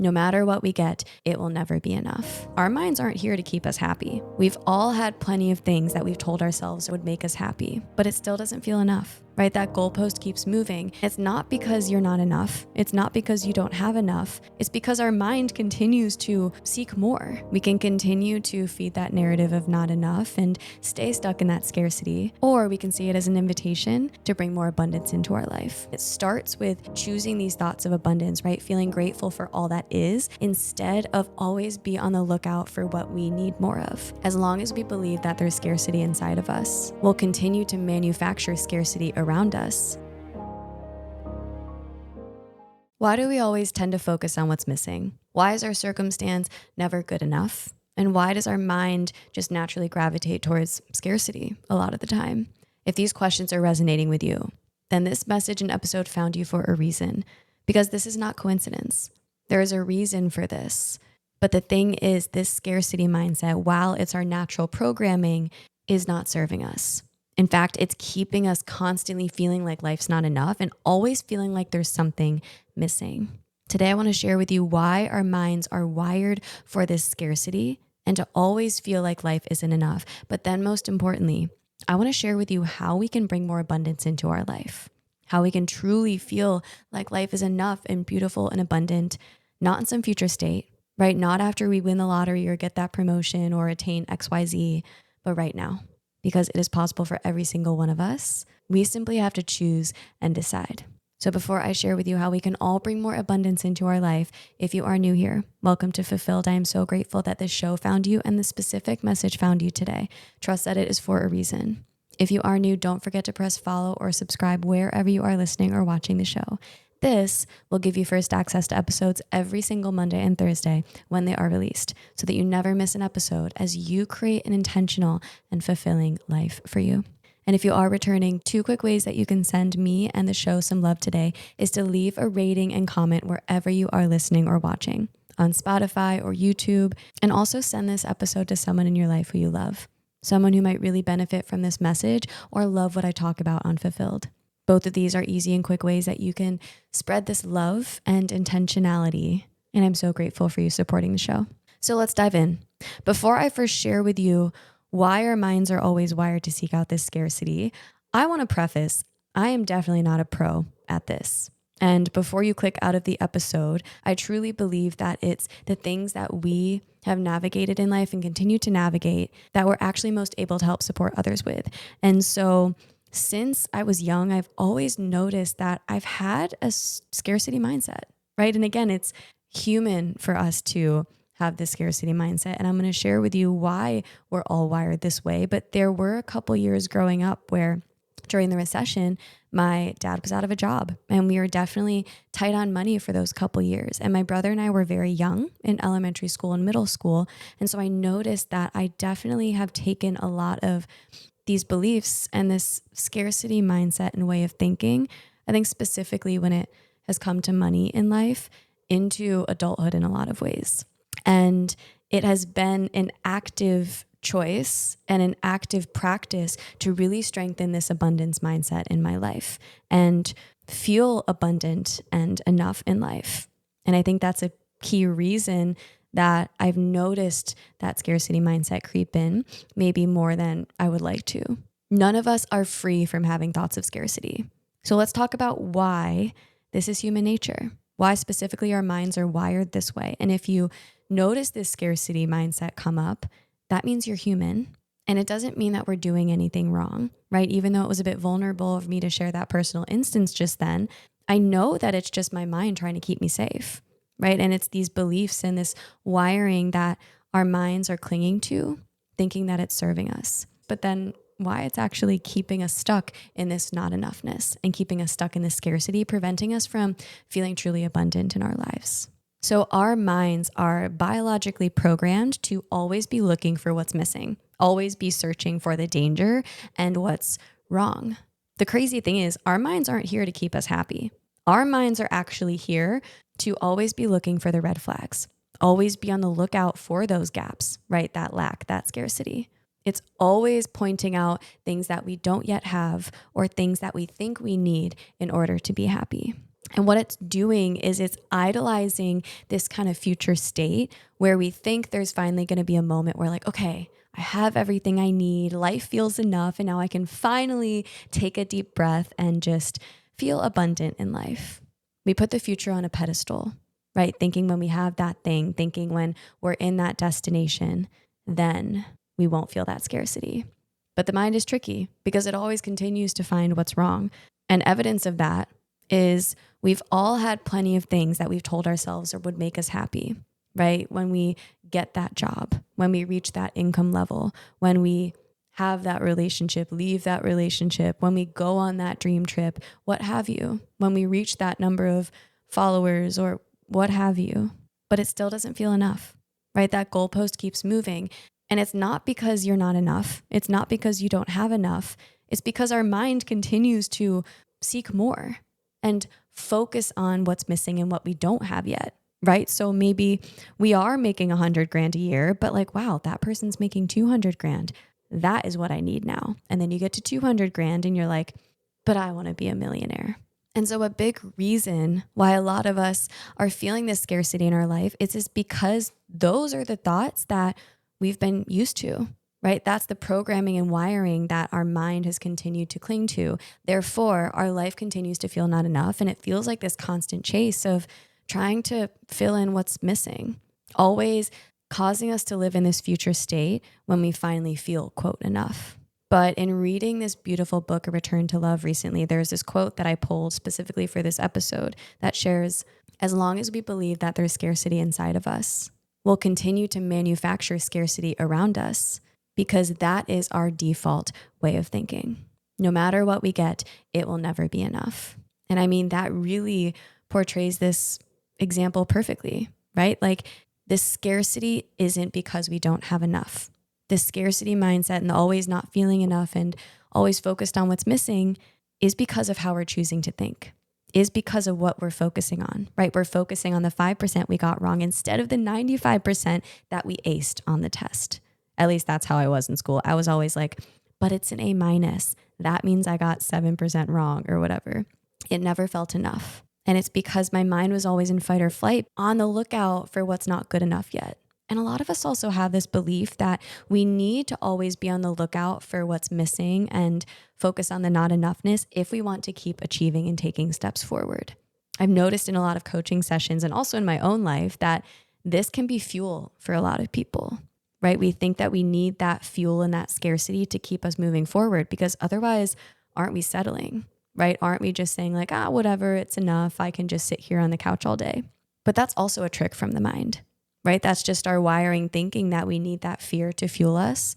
No matter what we get, it will never be enough. Our minds aren't here to keep us happy. We've all had plenty of things that we've told ourselves would make us happy, but it still doesn't feel enough, right? That goalpost keeps moving. It's not because you're not enough. It's not because you don't have enough. It's because our mind continues to seek more. We can continue to feed that narrative of not enough and stay stuck in that scarcity, or we can see it as an invitation to bring more abundance into our life. It starts with choosing these thoughts of abundance, right? Feeling grateful for all that is, instead of always be on the lookout for what we need more of. As long as we believe that there's scarcity inside of us, we'll continue to manufacture scarcity around us. Why do we always tend to focus on what's missing? Why is our circumstance never good enough? And why does our mind just naturally gravitate towards scarcity a lot of the time? If these questions are resonating with you, then this message and episode found you for a reason, because this is not coincidence. There is a reason for this. But the thing is, this scarcity mindset, while it's our natural programming, is not serving us. In fact, it's keeping us constantly feeling like life's not enough and always feeling like there's something missing. Today, I want to share with you why our minds are wired for this scarcity and to always feel like life isn't enough. But then most importantly, I want to share with you how we can bring more abundance into our life, how we can truly feel like life is enough and beautiful and abundant, not in some future state, right? Not after we win the lottery or get that promotion or attain XYZ, but right now, because it is possible for every single one of us. We simply have to choose and decide. So before I share with you how we can all bring more abundance into our life, if you are new here, welcome to Fulfilled. I am so grateful that this show found you and the specific message found you today. Trust that it is for a reason. If you are new, don't forget to press follow or subscribe wherever you are listening or watching the show. This will give you first access to episodes every single Monday and Thursday when they are released, so that you never miss an episode as you create an intentional and fulfilling life for you. And if you are returning, 2 quick ways that you can send me and the show some love today is to leave a rating and comment wherever you are listening or watching, on Spotify or YouTube, and also send this episode to someone in your life who you love, someone who might really benefit from this message or love what I talk about on Fulfilled. Both of these are easy and quick ways that you can spread this love and intentionality. And I'm so grateful for you supporting the show. So let's dive in. Before I first share with you why our minds are always wired to seek out this scarcity, I want to preface, I am definitely not a pro at this. And before you click out of the episode, I truly believe that it's the things that we have navigated in life and continue to navigate that we're actually most able to help support others with. And so since I was young, I've always noticed that I've had a scarcity mindset, right? And again, it's human for us to have this scarcity mindset. And I'm going to share with you why we're all wired this way. But there were a couple years growing up where during the recession, my dad was out of a job and we were definitely tight on money for those couple years. And my brother and I were very young in elementary school and middle school. And so I noticed that I definitely have taken a lot of these beliefs and this scarcity mindset and way of thinking, I think specifically when it has come to money in life, into adulthood in a lot of ways. And it has been an active choice and an active practice to really strengthen this abundance mindset in my life and feel abundant and enough in life. And I think that's a key reason that I've noticed that scarcity mindset creep in maybe more than I would like to. None of us are free from having thoughts of scarcity. So let's talk about why this is human nature, why specifically our minds are wired this way. And if you notice this scarcity mindset come up, that means you're human. And it doesn't mean that we're doing anything wrong, right? Even though it was a bit vulnerable of me to share that personal instance just then, I know that it's just my mind trying to keep me safe. Right? And it's these beliefs and this wiring that our minds are clinging to, thinking that it's serving us. But then why it's actually keeping us stuck in this not enoughness and keeping us stuck in this scarcity, preventing us from feeling truly abundant in our lives. So our minds are biologically programmed to always be looking for what's missing, always be searching for the danger and what's wrong. The crazy thing is our minds aren't here to keep us happy. Our minds are actually here to always be looking for the red flags, always be on the lookout for those gaps, right? That lack, that scarcity. It's always pointing out things that we don't yet have or things that we think we need in order to be happy. And what it's doing is it's idolizing this kind of future state where we think there's finally going to be a moment where like, okay, I have everything I need. Life feels enough. And now I can finally take a deep breath and just feel abundant in life. We put the future on a pedestal, right? Thinking when we have that thing, thinking when we're in that destination, then we won't feel that scarcity. But the mind is tricky because it always continues to find what's wrong. And evidence of that is we've all had plenty of things that we've told ourselves or would make us happy, right? When we get that job, when we reach that income level, when we have that relationship, leave that relationship, when we go on that dream trip, what have you, when we reach that number of followers or what have you, but it still doesn't feel enough, right? That goalpost keeps moving. And it's not because you're not enough. It's not because you don't have enough. It's because our mind continues to seek more and focus on what's missing and what we don't have yet, right? So maybe we are making 100 grand a year, but like, wow, that person's making 200 grand. That is what I need now. And then you get to 200 grand and you're like, but I want to be a millionaire. And so a big reason why a lot of us are feeling this scarcity in our life is because those are the thoughts that we've been used to, right? That's the programming and wiring that our mind has continued to cling to. Therefore, our life continues to feel not enough. And it feels like this constant chase of trying to fill in what's missing, always causing us to live in this future state when we finally feel, quote, enough. But in reading this beautiful book, A Return to Love, recently, there's this quote that I pulled specifically for this episode that shares, as long as we believe that there's scarcity inside of us, we'll continue to manufacture scarcity around us because that is our default way of thinking. No matter what we get, it will never be enough. And I mean, that really portrays this example perfectly, right? Like this scarcity isn't because we don't have enough. This scarcity mindset and the always not feeling enough and always focused on what's missing is because of how we're choosing to think, is because of what we're focusing on, right? We're focusing on the 5% we got wrong instead of the 95% that we aced on the test. At least that's how I was in school. I was always like, but it's an A-. That means I got 7% wrong or whatever. It never felt enough. And it's because my mind was always in fight or flight, on the lookout for what's not good enough yet. And a lot of us also have this belief that we need to always be on the lookout for what's missing and focus on the not enoughness if we want to keep achieving and taking steps forward. I've noticed in a lot of coaching sessions and also in my own life that this can be fuel for a lot of people, right? We think that we need that fuel and that scarcity to keep us moving forward because otherwise, aren't we settling, right? Aren't we just saying like, whatever, it's enough. I can just sit here on the couch all day. But that's also a trick from the mind. Right? That's just our wiring thinking that we need that fear to fuel us.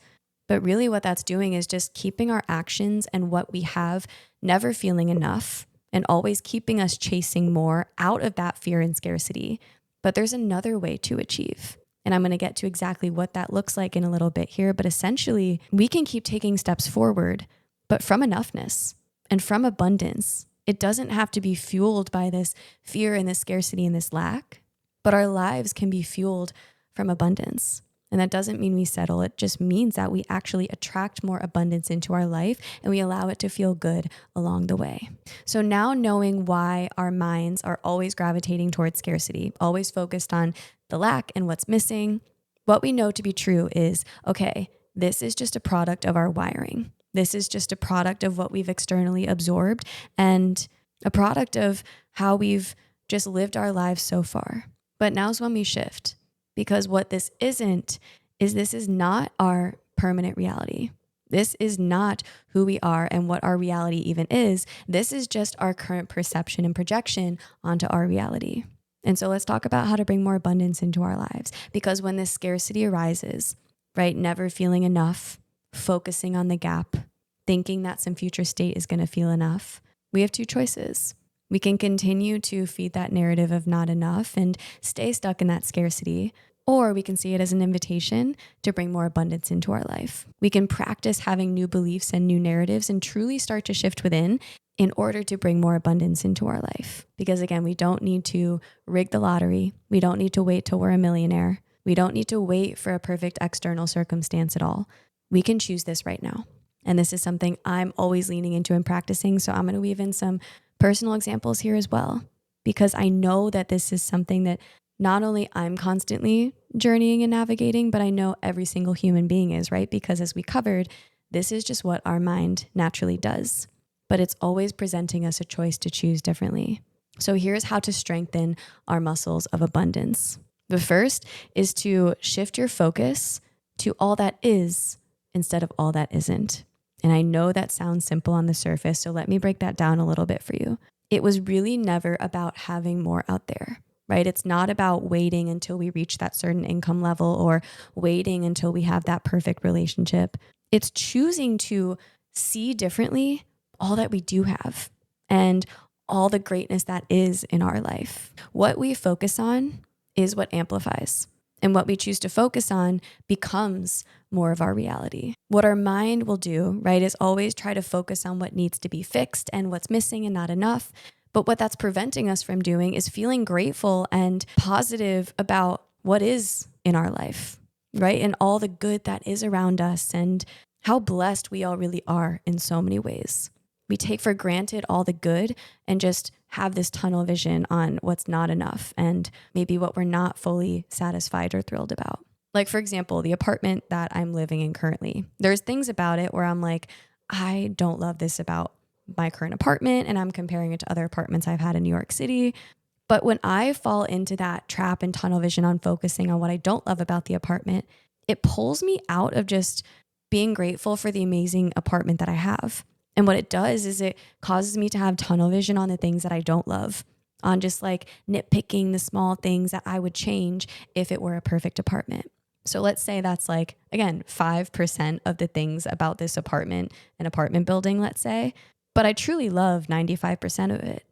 But really what that's doing is just keeping our actions and what we have never feeling enough and always keeping us chasing more out of that fear and scarcity. But there's another way to achieve. And I'm going to get to exactly what that looks like in a little bit here. But essentially, we can keep taking steps forward, but from enoughness and from abundance. It doesn't have to be fueled by this fear and this scarcity and this lack. But our lives can be fueled from abundance. And that doesn't mean we settle. It just means that we actually attract more abundance into our life and we allow it to feel good along the way. So now knowing why our minds are always gravitating towards scarcity, always focused on the lack and what's missing, what we know to be true is, okay, this is just a product of our wiring. This is just a product of what we've externally absorbed and a product of how we've just lived our lives so far. But now's when we shift, because what this isn't is this is not our permanent reality. This is not who we are and what our reality even is. This is just our current perception and projection onto our reality. And so let's talk about how to bring more abundance into our lives. Because when this scarcity arises, right, never feeling enough, focusing on the gap, thinking that some future state is going to feel enough, we have two choices. We can continue to feed that narrative of not enough and stay stuck in that scarcity, or we can see it as an invitation to bring more abundance into our life. We can practice having new beliefs and new narratives and truly start to shift within in order to bring more abundance into our life. Because again, we don't need to rig the lottery. We don't need to wait till we're a millionaire. We don't need to wait for a perfect external circumstance at all. We can choose this right now. And this is something I'm always leaning into and practicing. So I'm going to weave in some personal examples here as well. because I know that this is something that not only I'm constantly journeying and navigating, but I know every single human being is, right? Because as we covered, this is just what our mind naturally does, but it's always presenting us a choice to choose differently. So here's how to strengthen our muscles of abundance. The first is to shift your focus to all that is instead of all that isn't. And I know that sounds simple on the surface, so let me break that down a little bit for you. It was really never about having more out there, right? It's not about waiting until we reach that certain income level or waiting until we have that perfect relationship. It's choosing to see differently all that we do have and all the greatness that is in our life. What we focus on is what amplifies. And what we choose to focus on becomes more of our reality. What our mind will do, right, is always try to focus on what needs to be fixed and what's missing and not enough. But what that's preventing us from doing is feeling grateful and positive about what is in our life, right? And all the good that is around us and how blessed we all really are in so many ways. We take for granted all the good and just have this tunnel vision on what's not enough and maybe what we're not fully satisfied or thrilled about. Like, for example, the apartment that I'm living in currently, there's things about it where I'm like, I don't love this about my current apartment, and I'm comparing it to other apartments I've had in New York City. But when I fall into that trap and tunnel vision on focusing on what I don't love about the apartment, it pulls me out of just being grateful for the amazing apartment that I have. And what it does is it causes me to have tunnel vision on the things that I don't love, on just like nitpicking the small things that I would change if it were a perfect apartment. So let's say that's like, again, 5% of the things about this apartment, an apartment building, let's say, but I truly love 95% of it.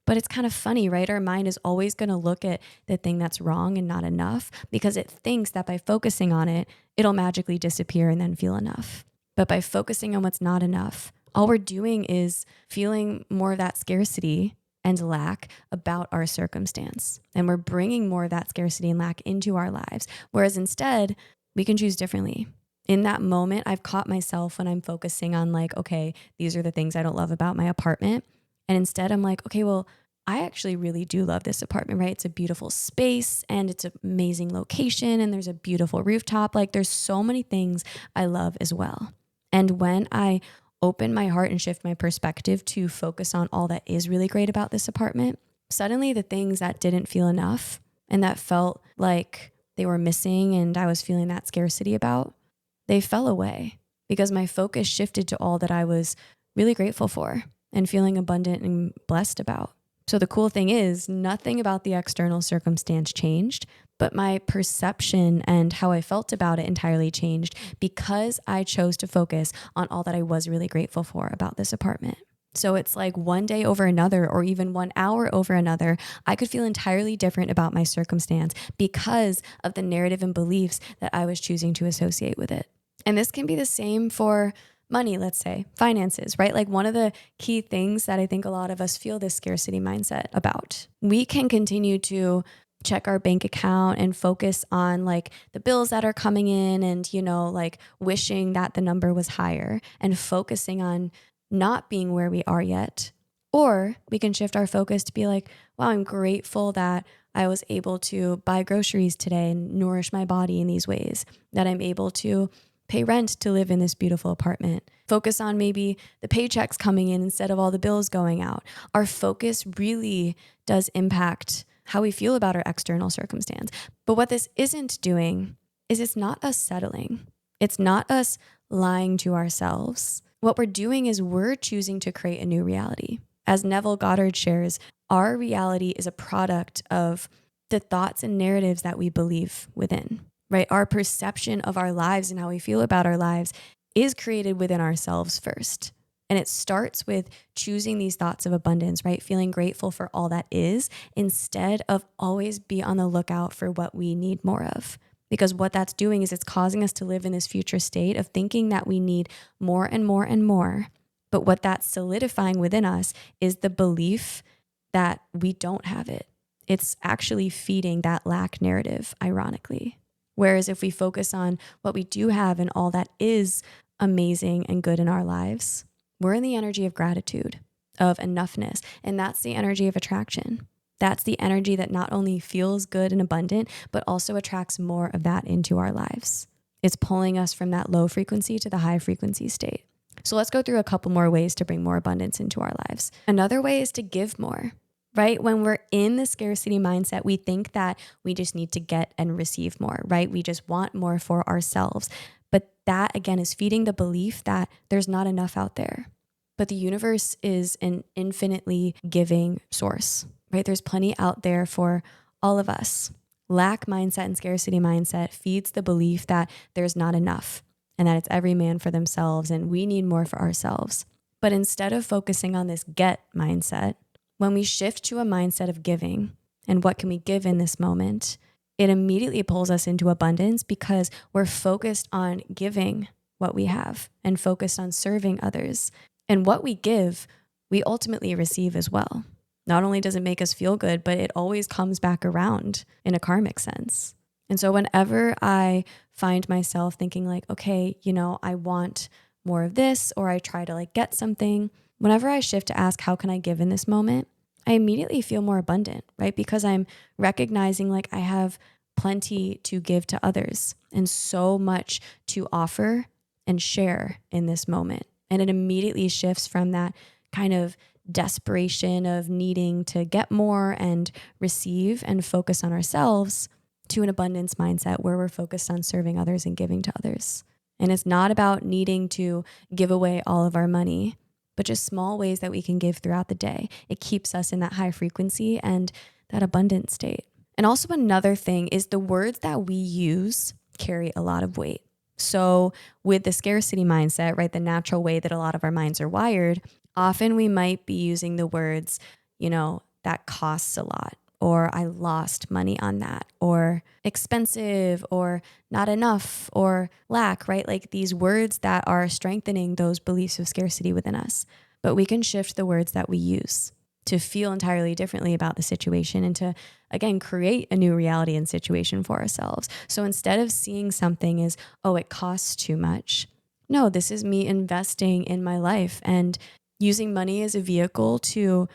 But it's kind of funny, right? Our mind is always going to look at the thing that's wrong and not enough because it thinks that by focusing on it, it'll magically disappear and then feel enough. But by focusing on what's not enough, all we're doing is feeling more of that scarcity and lack about our circumstance. And we're bringing more of that scarcity and lack into our lives. Whereas instead, we can choose differently. In that moment, I've caught myself when I'm focusing on like, okay, these are the things I don't love about my apartment. And instead I'm like, okay, well, I actually really do love this apartment, right? It's a beautiful space and it's an amazing location and there's a beautiful rooftop. Like there's so many things I love as well. And when I open my heart and shift my perspective to focus on all that is really great about this apartment, suddenly the things that didn't feel enough and that felt like they were missing and I was feeling that scarcity about, they fell away because my focus shifted to all that I was really grateful for and feeling abundant and blessed about. So the cool thing is nothing about the external circumstance changed, but my perception and how I felt about it entirely changed because I chose to focus on all that I was really grateful for about this apartment. So it's like one day over another, or even 1 hour over another, I could feel entirely different about my circumstance because of the narrative and beliefs that I was choosing to associate with it. And this can be the same for money, let's say, finances, right? Like one of the key things that I think a lot of us feel this scarcity mindset about. We can continue to check our bank account and focus on like the bills that are coming in and, like wishing that the number was higher and focusing on not being where we are yet. Or we can shift our focus to be like, wow, I'm grateful that I was able to buy groceries today and nourish my body in these ways, that I'm able to pay rent to live in this beautiful apartment. Focus on maybe the paychecks coming in instead of all the bills going out. Our focus really does impact how we feel about our external circumstance. But what this isn't doing is it's not us settling. It's not us lying to ourselves. What we're doing is we're choosing to create a new reality. As Neville Goddard shares, our reality is a product of the thoughts and narratives that we believe within. Right? Our perception of our lives and how we feel about our lives is created within ourselves first. And it starts with choosing these thoughts of abundance, right? Feeling grateful for all that is instead of always be on the lookout for what we need more of. Because what that's doing is it's causing us to live in this future state of thinking that we need more and more and more. But what that's solidifying within us is the belief that we don't have it. It's actually feeding that lack narrative, ironically. Whereas if we focus on what we do have and all that is amazing and good in our lives, we're in the energy of gratitude, of enoughness, and that's the energy of attraction. That's the energy that not only feels good and abundant, but also attracts more of that into our lives. It's pulling us from that low frequency to the high frequency state. So let's go through a couple more ways to bring more abundance into our lives. Another way is to give more, right? When we're in the scarcity mindset, we think that we just need to get and receive more, right? We just want more for ourselves. But that, again, is feeding the belief that there's not enough out there. But the universe is an infinitely giving source, right? There's plenty out there for all of us. Lack mindset and scarcity mindset feeds the belief that there's not enough and that it's every man for themselves and we need more for ourselves. But instead of focusing on this get mindset, when we shift to a mindset of giving and what can we give in this moment, it immediately pulls us into abundance because we're focused on giving what we have and focused on serving others. And what we give, we ultimately receive as well. Not only does it make us feel good, but it always comes back around in a karmic sense. And so whenever I find myself thinking like, okay, I want more of this, or I try to get something, whenever I shift to ask, how can I give in this moment? I immediately feel more abundant, right? Because I'm recognizing I have plenty to give to others and so much to offer and share in this moment. And it immediately shifts from that kind of desperation of needing to get more and receive and focus on ourselves to an abundance mindset where we're focused on serving others and giving to others. And it's not about needing to give away all of our money, but just small ways that we can give throughout the day. It keeps us in that high frequency and that abundant state. And also another thing is the words that we use carry a lot of weight. So with the scarcity mindset, right, the natural way that a lot of our minds are wired, often we might be using the words, that costs a lot, or I lost money on that, or expensive, or not enough, or lack, right? These words that are strengthening those beliefs of scarcity within us. But we can shift the words that we use to feel entirely differently about the situation and to, again, create a new reality and situation for ourselves. So instead of seeing something as, oh, it costs too much, no, this is me investing in my life and using money as a vehicle to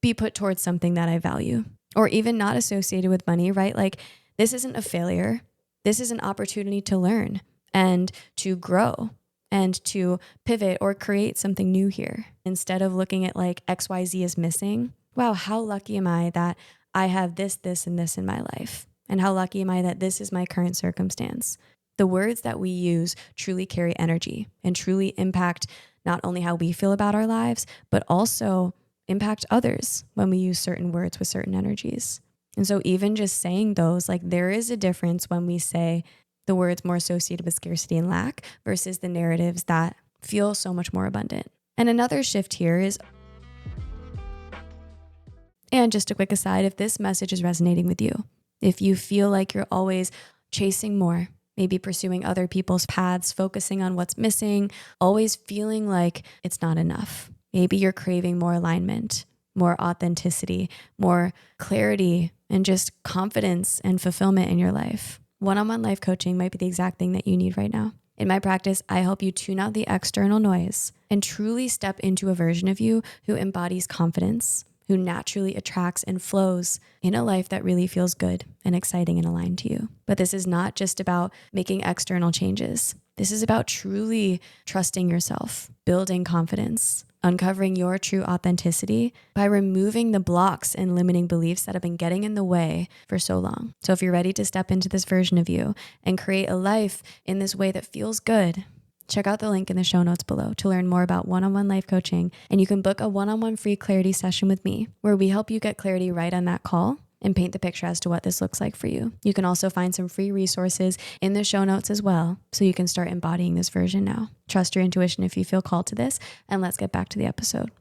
be put towards something that I value, or even not associated with money, right? This isn't a failure. This is an opportunity to learn and to grow and to pivot or create something new here. Instead of looking at XYZ is missing, wow, how lucky am I that I have this, this, and this in my life? And how lucky am I that this is my current circumstance? The words that we use truly carry energy and truly impact not only how we feel about our lives, but also impact others when we use certain words with certain energies. And so even just saying those, there is a difference when we say the words more associated with scarcity and lack versus the narratives that feel so much more abundant. And another shift here is, and just a quick aside, if this message is resonating with you, if you feel like you're always chasing more, maybe pursuing other people's paths, focusing on what's missing, always feeling like it's not enough. Maybe you're craving more alignment, more authenticity, more clarity, and just confidence and fulfillment in your life. One-on-one life coaching might be the exact thing that you need right now. In my practice, I help you tune out the external noise and truly step into a version of you who embodies confidence, who naturally attracts and flows in a life that really feels good and exciting and aligned to you. But this is not just about making external changes. This is about truly trusting yourself, building confidence, uncovering your true authenticity by removing the blocks and limiting beliefs that have been getting in the way for so long. So if you're ready to step into this version of you and create a life in this way that feels good, check out the link in the show notes below to learn more about one-on-one life coaching. And you can book a one-on-one free clarity session with me where we help you get clarity right on that call and paint the picture as to what this looks like for you. You can also find some free resources in the show notes as well, so you can start embodying this version now. Trust your intuition if you feel called to this, and let's get back to the episode.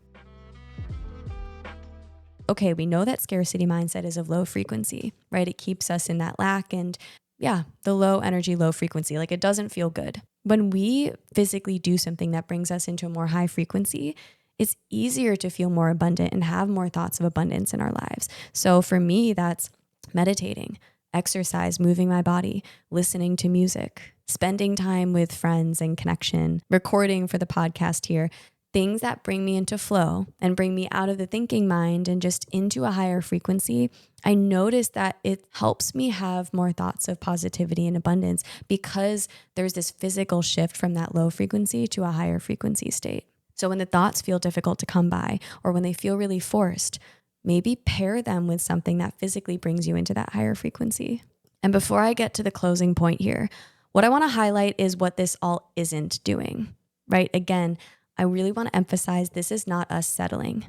Okay, we know that scarcity mindset is of low frequency, right? It keeps us in that lack and the low energy, low frequency. It doesn't feel good. When we physically do something that brings us into a more high frequency, it's easier to feel more abundant and have more thoughts of abundance in our lives. So for me, that's meditating, exercise, moving my body, listening to music, spending time with friends and connection, recording for the podcast here. things that bring me into flow and bring me out of the thinking mind and just into a higher frequency, I notice that it helps me have more thoughts of positivity and abundance because there's this physical shift from that low frequency to a higher frequency state. So when the thoughts feel difficult to come by or when they feel really forced, maybe pair them with something that physically brings you into that higher frequency. And before I get to the closing point here, what I want to highlight is what this all isn't doing, right? Again, I really want to emphasize this is not us settling.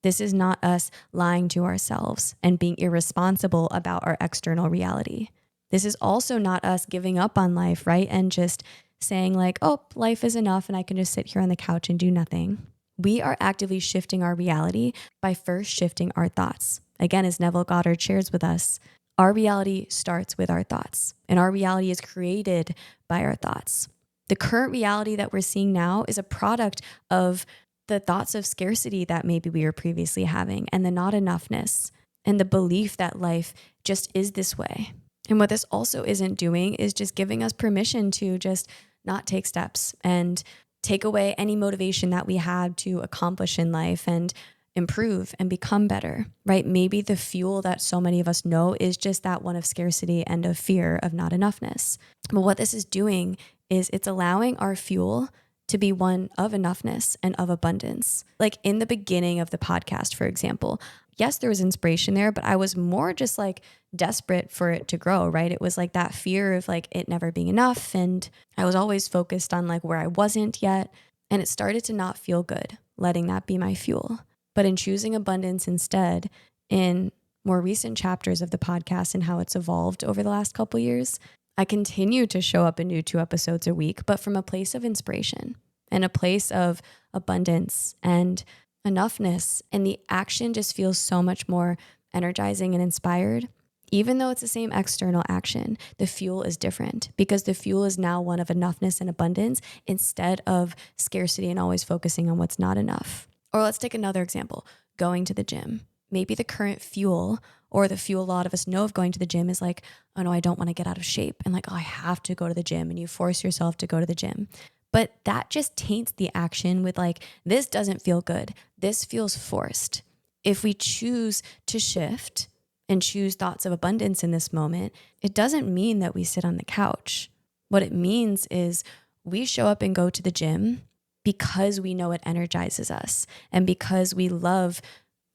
This is not us lying to ourselves and being irresponsible about our external reality. This is also not us giving up on life, right? And just saying like, oh, life is enough and I can just sit here on the couch and do nothing. We are actively shifting our reality by first shifting our thoughts. Again, as Neville Goddard shares with us, our reality starts with our thoughts, and our reality is created by our thoughts. The current reality that we're seeing now is a product of the thoughts of scarcity that maybe we were previously having, and the not enoughness, and the belief that life just is this way. And what this also isn't doing is just giving us permission to just not take steps and take away any motivation that we had to accomplish in life and improve and become better, right? Maybe the fuel that so many of us know is just that one of scarcity and of fear of not enoughness. But what this is doing is it's allowing our fuel to be one of enoughness and of abundance. Like in the beginning of the podcast, for example, yes, there was inspiration there, but I was more just like desperate for it to grow, right? It was like that fear of like it never being enough. And I was always focused on like where I wasn't yet. And it started to not feel good, letting that be my fuel. But in choosing abundance instead, in more recent chapters of the podcast and how it's evolved over the last couple years, I continue to show up and do 2 episodes a week, but from a place of inspiration and a place of abundance and enoughness. And the action just feels so much more energizing and inspired. Even though it's the same external action, the fuel is different because the fuel is now one of enoughness and abundance instead of scarcity and always focusing on what's not enough. Or let's take another example, going to the gym. Maybe the current fuel or the fuel a lot of us know of going to the gym is like, oh no, I don't want to get out of shape. And like, oh, I have to go to the gym, and you force yourself to go to the gym. But that just taints the action with like, this doesn't feel good. This feels forced. If we choose to shift and choose thoughts of abundance in this moment, it doesn't mean that we sit on the couch. What it means is we show up and go to the gym because we know it energizes us and because we love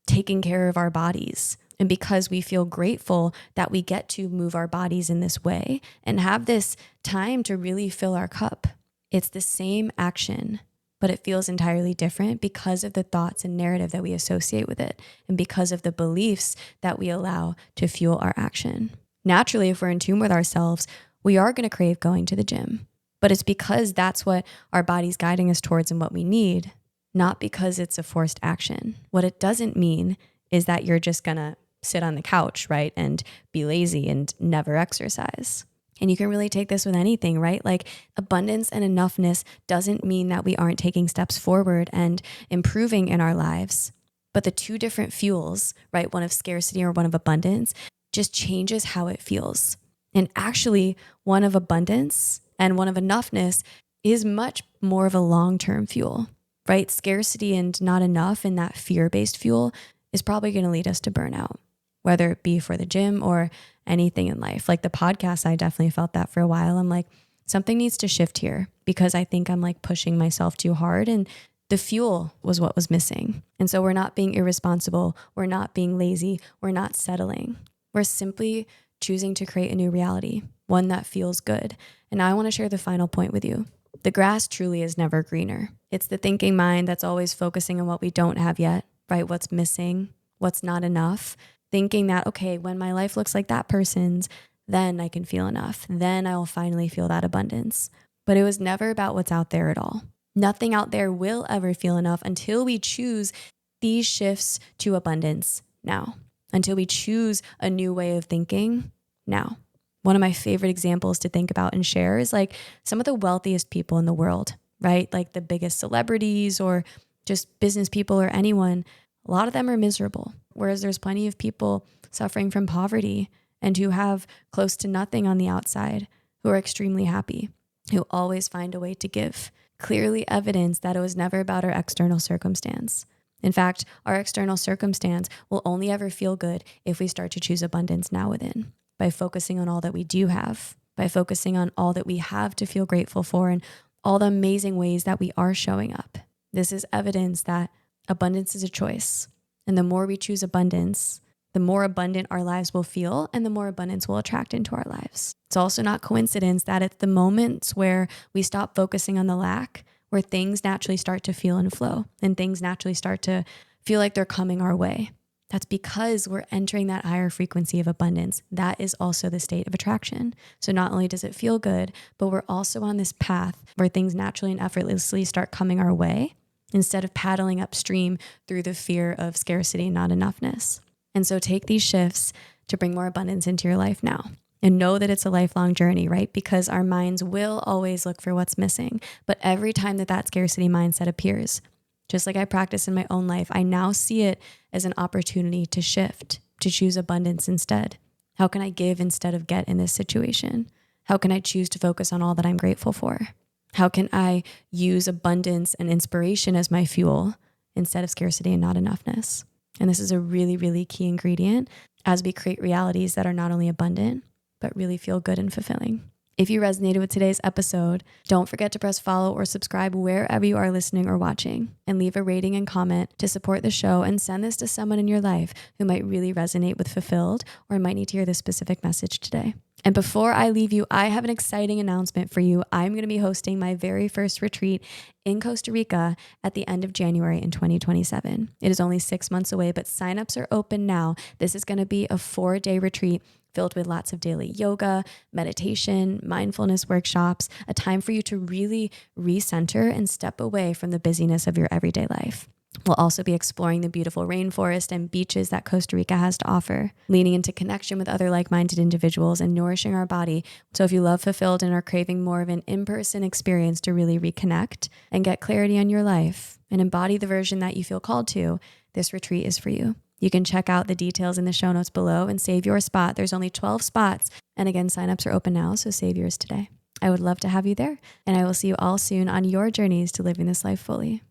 taking care of our bodies and because we feel grateful that we get to move our bodies in this way and have this time to really fill our cup. It's the same action, but it feels entirely different because of the thoughts and narrative that we associate with it and because of the beliefs that we allow to fuel our action. Naturally, if we're in tune with ourselves, we are going to crave going to the gym. But it's because that's what our body's guiding us towards and what we need, not because it's a forced action. What it doesn't mean is that you're just going to sit on the couch, right, and be lazy and never exercise. And you can really take this with anything, right? Like abundance and enoughness doesn't mean that we aren't taking steps forward and improving in our lives. But the 2 different fuels, right, one of scarcity or one of abundance, just changes how it feels. And actually, one of abundance and one of enoughness is much more of a long-term fuel, right? Scarcity and not enough and that fear-based fuel is probably going to lead us to burnout, whether it be for the gym or anything in life. Like the podcast, I definitely felt that for a while. I'm like, something needs to shift here because I think I'm like pushing myself too hard and the fuel was what was missing. And so we're not being irresponsible. We're not being lazy. We're not settling. We're simply choosing to create a new reality, one that feels good. And I want to share the final point with you. The grass truly is never greener. It's the thinking mind that's always focusing on what we don't have yet, right? What's missing, what's not enough, thinking that, okay, when my life looks like that person's, then I can feel enough. Then I will finally feel that abundance. But it was never about what's out there at all. Nothing out there will ever feel enough until we choose these shifts to abundance now, until we choose a new way of thinking now. One of my favorite examples to think about and share is like some of the wealthiest people in the world, right? Like the biggest celebrities or just business people or anyone. A lot of them are miserable, whereas there's plenty of people suffering from poverty and who have close to nothing on the outside, who are extremely happy, who always find a way to give. clearly evidence that it was never about our external circumstance. In fact, our external circumstance will only ever feel good if we start to choose abundance now within, by focusing on all that we do have, by focusing on all that we have to feel grateful for and all the amazing ways that we are showing up. This is evidence that abundance is a choice. And the more we choose abundance, the more abundant our lives will feel and the more abundance will attract into our lives. It's also not coincidence that it's the moments where we stop focusing on the lack where things naturally start to feel and flow and things naturally start to feel like they're coming our way. That's because we're entering that higher frequency of abundance. That is also the state of attraction. So not only does it feel good, but we're also on this path where things naturally and effortlessly start coming our way instead of paddling upstream through the fear of scarcity and not enoughness. And so take these shifts to bring more abundance into your life now. And know that it's a lifelong journey, right? Because our minds will always look for what's missing. But every time that scarcity mindset appears, just like I practice in my own life, I now see it as an opportunity to shift, to choose abundance instead. How can I give instead of get in this situation? How can I choose to focus on all that I'm grateful for? How can I use abundance and inspiration as my fuel instead of scarcity and not enoughness? And this is a really, really key ingredient as we create realities that are not only abundant, but really feel good and fulfilling. If you resonated with today's episode, don't forget to press follow or subscribe wherever you are listening or watching, and leave a rating and comment to support the show, and send this to someone in your life who might really resonate with fulfilled or might need to hear this specific message today. And before I leave you, I have an exciting announcement for you. I'm going to be hosting my very first retreat in Costa Rica at the end of January in 2027. It is only 6 months away, but signups are open now. This is going to be a 4-day retreat filled with lots of daily yoga, meditation, mindfulness workshops, a time for you to really recenter and step away from the busyness of your everyday life. We'll also be exploring the beautiful rainforest and beaches that Costa Rica has to offer, leaning into connection with other like-minded individuals and nourishing our body. So if you love fulfilled and are craving more of an in-person experience to really reconnect and get clarity on your life and embody the version that you feel called to, this retreat is for you. You can check out the details in the show notes below and save your spot. There's only 12 spots. And again, signups are open now, so save yours today. I would love to have you there. And I will see you all soon on your journeys to living this life fully.